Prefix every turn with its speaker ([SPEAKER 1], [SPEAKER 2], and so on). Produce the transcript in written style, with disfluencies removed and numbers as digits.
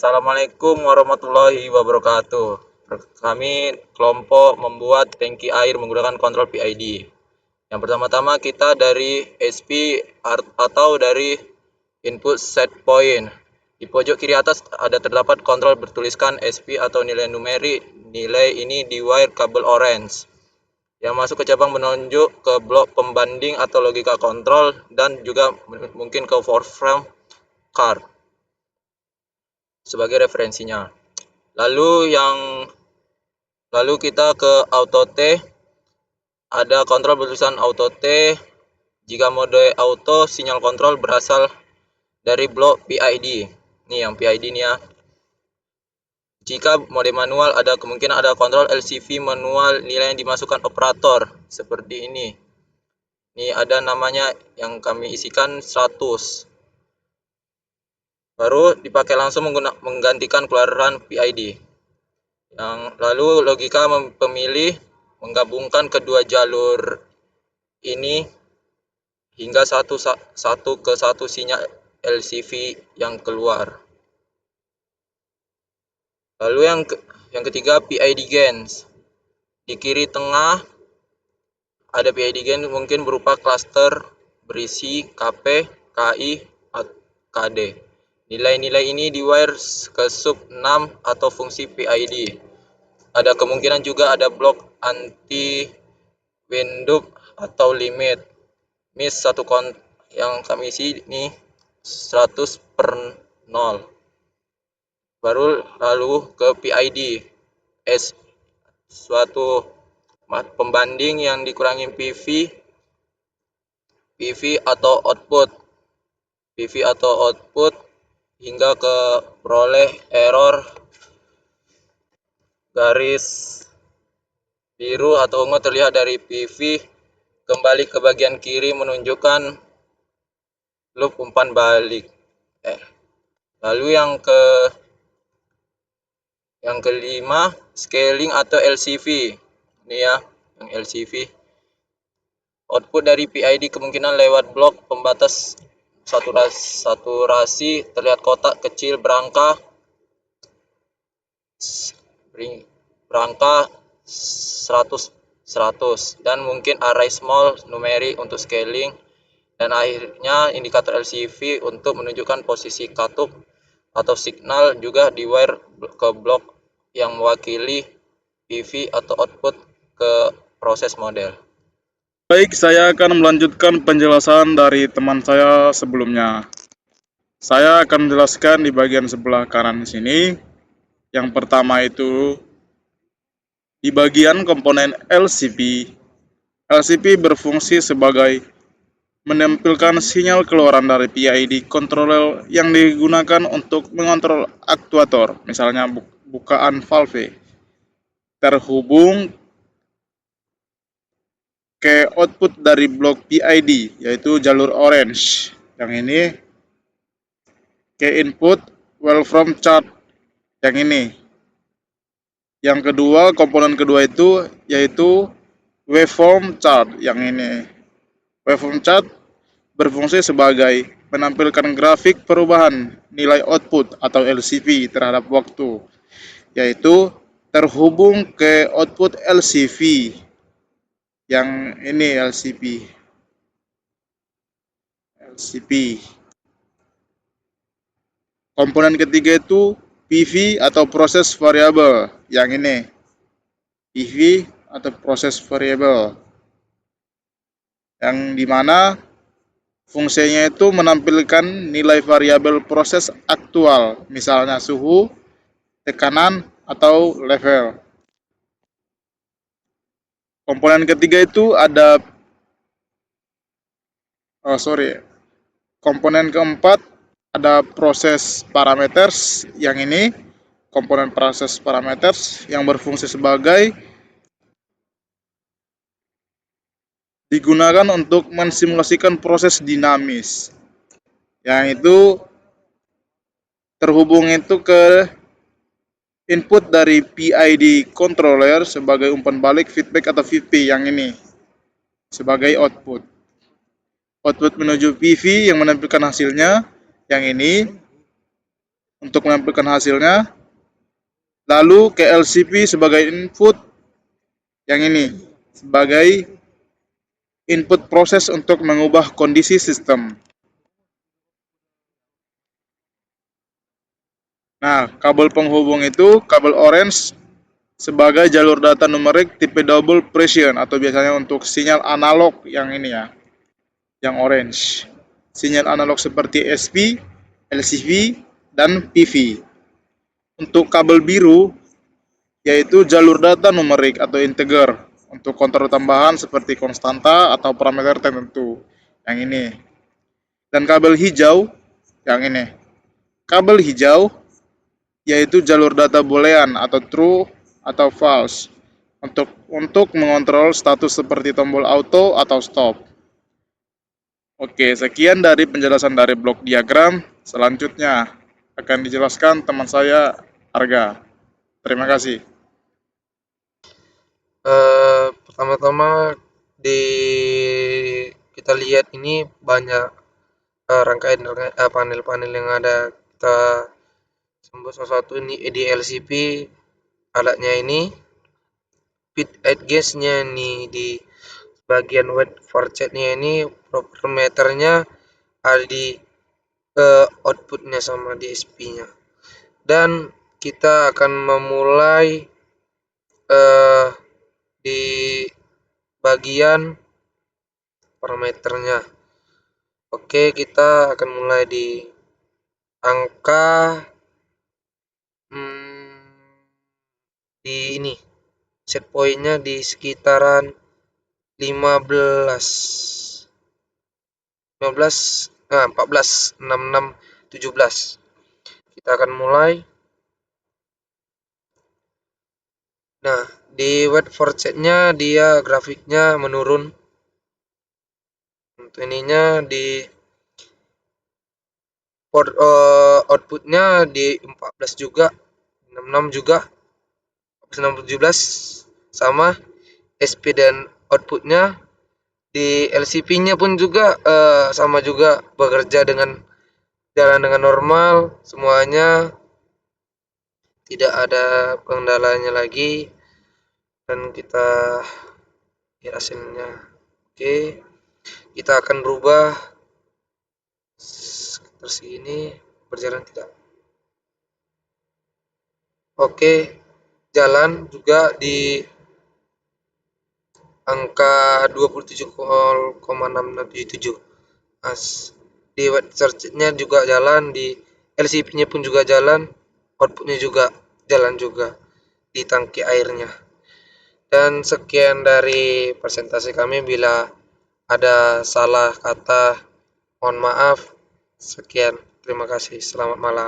[SPEAKER 1] Assalamualaikum warahmatullahi wabarakatuh. Kami kelompok membuat tangki air menggunakan kontrol PID. Yang pertama-tama kita dari SP atau dari input set point. Di pojok kiri atas ada terdapat kontrol bertuliskan SP atau nilai numerik. Nilai ini di wire kabel orange yang masuk ke cabang menunjuk ke blok pembanding atau logika kontrol dan juga mungkin ke foreframe card sebagai referensinya. Lalu kita ke auto T, ada kontrol bertulisan auto T. Jika mode auto, sinyal kontrol berasal dari blok PID. Nih yang PID nih ya. Jika mode manual, ada kemungkinan ada kontrol LCV manual, nilai yang dimasukkan operator seperti ini. Ini ada namanya yang kami isikan 100. Baru dipakai langsung menggantikan keluaran PID. Lalu logika pemilih menggabungkan kedua jalur ini hingga satu ke satu sinyal LCV yang keluar. Lalu yang ketiga PID gains. Di kiri tengah ada PID gain mungkin berupa klaster berisi KP, KI, KD. Nilai-nilai ini di wire ke sub 6 atau fungsi PID. Ada kemungkinan juga ada blok anti windup atau limit. Miss yang kami isi ini 100/0. Lalu ke PID S, suatu pembanding yang dikurangi PV atau output hingga ke peroleh error garis biru atau ungu terlihat dari PV kembali ke bagian kiri menunjukkan loop umpan balik. Lalu yang kelima scaling atau LCV. Ini ya, yang LCV. Output dari PID kemungkinan lewat blok pembatas saturasi terlihat kotak kecil berangka 100 dan mungkin array small numerik untuk scaling, dan akhirnya indikator LCV untuk menunjukkan posisi katup atau signal juga di wire ke blok yang mewakili PV atau output ke proses model.
[SPEAKER 2] Baik, saya akan melanjutkan penjelasan dari teman saya sebelumnya. Saya akan menjelaskan di bagian sebelah kanan sini. Yang pertama itu di bagian komponen LCP. LCP berfungsi sebagai menampilkan sinyal keluaran dari PID controller yang digunakan untuk mengontrol aktuator, misalnya bukaan valve, terhubung ke output dari blok PID, yaitu jalur orange. Yang ini ke input waveform chart, yang ini. Yang kedua, komponen kedua itu yaitu waveform chart, yang ini. Waveform chart berfungsi sebagai menampilkan grafik perubahan nilai output atau LCV terhadap waktu, yaitu terhubung ke output LCV. Yang ini LCP. Komponen ketiga itu PV atau proses variabel. Yang ini PV atau proses variabel, yang dimana fungsinya itu menampilkan nilai variabel proses aktual, misalnya suhu, tekanan, atau level. Komponen ketiga itu ada komponen keempat ada proses parameters. Yang ini komponen proses parameters yang berfungsi sebagai digunakan untuk mensimulasikan proses dinamis, yang itu terhubung itu ke input dari PID controller sebagai umpan balik, feedback atau VP. Yang ini sebagai output menuju PV yang menampilkan hasilnya. Yang ini untuk menampilkan hasilnya. Lalu ke LCP sebagai input, yang ini sebagai input proses untuk mengubah kondisi sistem. Nah, kabel penghubung itu kabel orange sebagai jalur data numerik tipe double precision atau biasanya untuk sinyal analog yang ini ya, yang orange. Sinyal analog seperti SP, LCV, dan PV. Untuk kabel biru yaitu jalur data numerik atau integer untuk kontrol tambahan seperti konstanta atau parameter tertentu. Yang ini. Dan kabel hijau yang ini. Kabel hijau yaitu jalur data boolean atau true atau false untuk mengontrol status seperti tombol auto atau stop. Oke, sekian dari penjelasan dari blok diagram. Selanjutnya akan dijelaskan teman saya Arga. Terima kasih.
[SPEAKER 3] Pertama-tama kita lihat ini banyak rangkaian panel-panel yang ada. Kita sambung salah satu ini di LCP alatnya ini, pit add gas-nya ini di bagian wet forcet-nya ini, proper meternya ada di outputnya sama di SP-nya. Dan kita akan memulai di bagian parameternya. Oke, kita akan mulai di angka di ini set pointnya di sekitaran 14, 66, 17. Kita akan mulai. Nah, di wet forcet-nya dia grafiknya menurun. Untuk ininya di outputnya di 14 juga, 66 juga, 17 sama SP, dan outputnya di LCP-nya pun juga sama juga, bekerja dengan jalan dengan normal, semuanya tidak ada kendalanya lagi. Dan kita lihat hasilnya. Oke, kita akan berubah sekitar sini, berjalan tidak. Oke, jalan juga di angka 27,677. Di wet search-nya juga jalan, di LCP-nya pun juga jalan, outputnya juga jalan juga di tangki airnya. Dan sekian dari presentasi kami. Bila ada salah kata, mohon maaf. Sekian, terima kasih, selamat malam.